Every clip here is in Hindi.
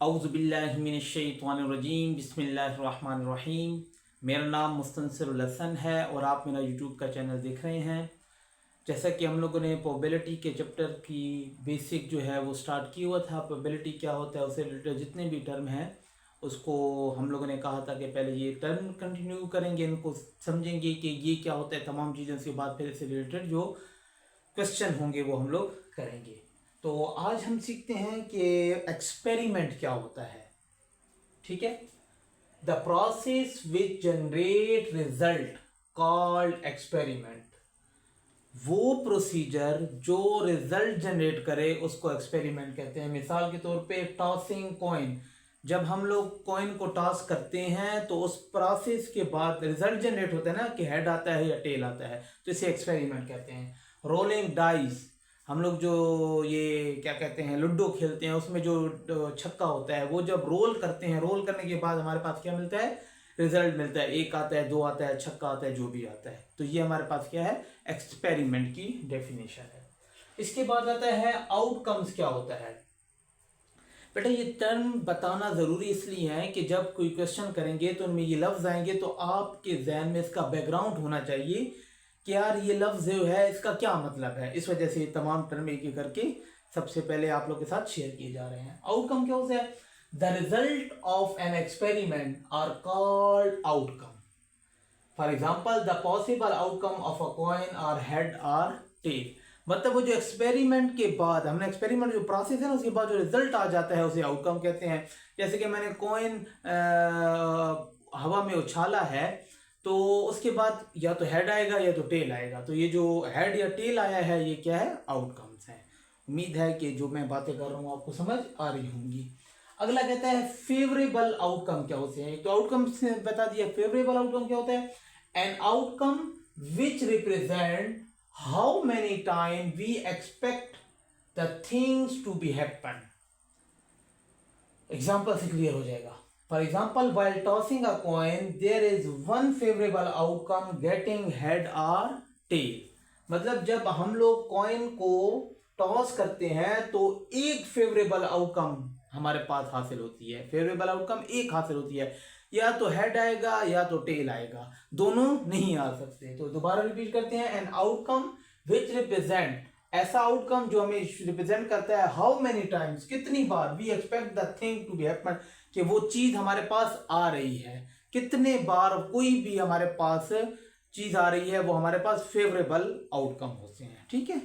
औज़ुबिल्लाहिमिनश्शैतानिर्रजीम बिस्मिल्लाहिर्रहमानिर्रहीम। मेरा नाम मुस्तनसिरुल हसन है और आप मेरा यूट्यूब का चैनल देख रहे हैं। जैसा कि हम लोगों ने प्रोबेबिलिटी के चैप्टर की बेसिक जो है वो स्टार्ट किया हुआ था। प्रोबेबिलिटी क्या होता है, उससे रिलेटेड जितने भी टर्म हैं उसको हम लोगों ने कहा था कि पहले ये टर्म कंटिन्यू करेंगे, इनको समझेंगे कि ये क्या होता है, तमाम चीज़ों के बाद फिर इससे रिलेटेड जो क्वेश्चन होंगे वो हम लोग करेंगे। तो आज हम सीखते हैं कि एक्सपेरिमेंट क्या होता है। ठीक है, the process which generate result called experiment. वो प्रोसीजर जो रिजल्ट जनरेट करे उसको एक्सपेरिमेंट कहते हैं। मिसाल के तौर पे टॉसिंग कॉइन, जब हम लोग कॉइन को टॉस करते हैं तो उस प्रोसेस के बाद रिजल्ट जनरेट होता है ना कि हेड आता है या टेल आता है, तो इसे एक्सपेरिमेंट कहते हैं। रोलिंग डाइस, हम लोग जो ये क्या कहते हैं लूडो खेलते हैं, उसमें जो छक्का होता है वो जब रोल करते हैं, रोल करने के बाद हमारे पास क्या मिलता है, रिजल्ट मिलता है। एक आता है, दो आता है, छक्का आता है, जो भी आता है। तो ये हमारे पास क्या है, एक्सपेरिमेंट की डेफिनेशन है। इसके बाद आता है आउटकम्स क्या होता है। बेटा ये टर्म बताना ज़रूरी इसलिए है कि जब कोई क्वेश्चन करेंगे तो उनमें ये लफ्ज़ आएंगे तो आपके जहन में इसका बैकग्राउंड होना चाहिए कि यार ये लफ्ज़ जो है इसका क्या मतलब है। इस वजह से ये तमाम टर्म एक एक करके सबसे पहले आप लोग के साथ शेयर किए जा रहे हैं। आउटकम क्या होता है, the result of an experiment are called outcome. For example the possible outcome of a coin are head or tail. मतलब वो जो एक्सपेरिमेंट के बाद, हमने एक्सपेरिमेंट जो प्रोसेस है ना उसके बाद जो रिजल्ट आ जाता है उसे आउटकम कहते हैं। जैसे कि मैंने कॉइन हवा में उछाला है तो उसके बाद या तो हेड आएगा या तो टेल आएगा, तो ये जो हेड या टेल आया है ये क्या है, आउटकम्स है। उम्मीद है कि जो मैं बातें कर रहा हूँ आपको समझ आ रही होंगी। अगला कहता है फेवरेबल आउटकम क्या होते हैं। तो आउटकम से बता दिया, फेवरेबल आउटकम क्या होता है, an outcome which represent how many time we expect the things to be happen. Example से क्लियर हो जाएगा। For example while tossing a coin there is one favorable outcome getting head or tail। मतलब जब हम लोग कॉइन को टॉस करते हैं तो एक फेवरेबल आउटकम हमारे पास हासिल होती है। फेवरेबल आउटकम एक हासिल होती है, या तो हेड आएगा या तो टेल आएगा, दोनों नहीं आ सकते। तो दोबारा रिपीट करते हैं, एन आउटकम विच रिप्रेजेंट, ऐसा आउटकम जो हमें रिप्रेजेंट करता है हाउ मेनी टाइम्स, कितनी बार, we expect the thing to be happen, कि वो चीज हमारे पास आ रही है, कितने बार कोई भी हमारे पास चीज आ रही है वो हमारे पास फेवरेबल आउटकम होते हैं। ठीक है,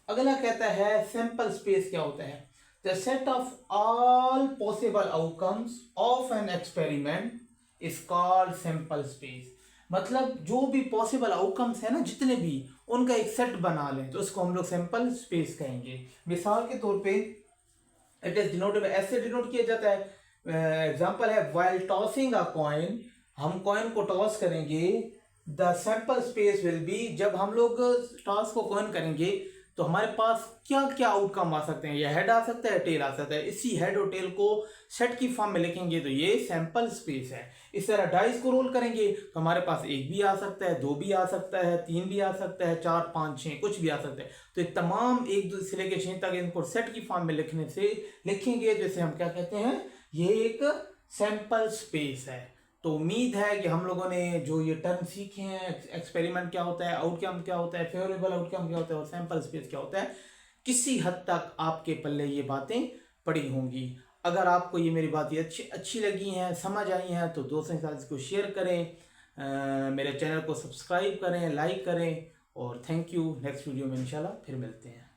अगला कहता है सैंपल स्पेस क्या होता है, the set of all possible outcomes of an experiment is called sample space. मतलब जो भी पॉसिबल आउटकम्स है ना जितने भी, उनका एक सेट बना लें तो उसको हम लोग सैंपल स्पेस कहेंगे। मिसाल के तौर पे इट इज डिनोटेड, ऐसे डिनोट किया जाता है। एग्जांपल है व्हाइल टॉसिंग अ कॉइन, हम कॉइन को टॉस करेंगे, the sample space will be, जब हम लोग टॉस को कॉइन करेंगे तो हमारे पास क्या क्या आउटकम आ सकते हैं, या हेड आ सकता है, टेल आ सकता है। इसी हेड और टेल को सेट की फॉर्म में लिखेंगे तो ये सैंपल स्पेस है। इस तरह डाइस को रोल करेंगे तो हमारे पास एक भी आ सकता है, दो भी आ सकता है, तीन भी आ सकता है, चार पाँच छः कुछ भी आ सकता है। तो ये तमाम एक दो से लेकर छः तक इनको सेट की फॉर्म में लिखने से लिखेंगे जैसे हम क्या कहते हैं, ये एक सैंपल स्पेस है। तो उम्मीद है कि हम लोगों ने जो ये टर्म सीखे हैं, एक्सपेरिमेंट क्या होता है, आउटकम क्या होता है, फेवरेबल आउटकम क्या होता है और सैंपल स्पेस क्या होता है, किसी हद तक आपके पल्ले ये बातें पड़ी होंगी। अगर आपको ये मेरी बातें अच्छी लगी हैं, समझ आई हैं, तो दोस्तों के साथ इसको शेयर करें, मेरे चैनल को सब्सक्राइब करें, लाइक करें, और थैंक यू। नेक्स्ट वीडियो में इंशाल्लाह फिर मिलते हैं।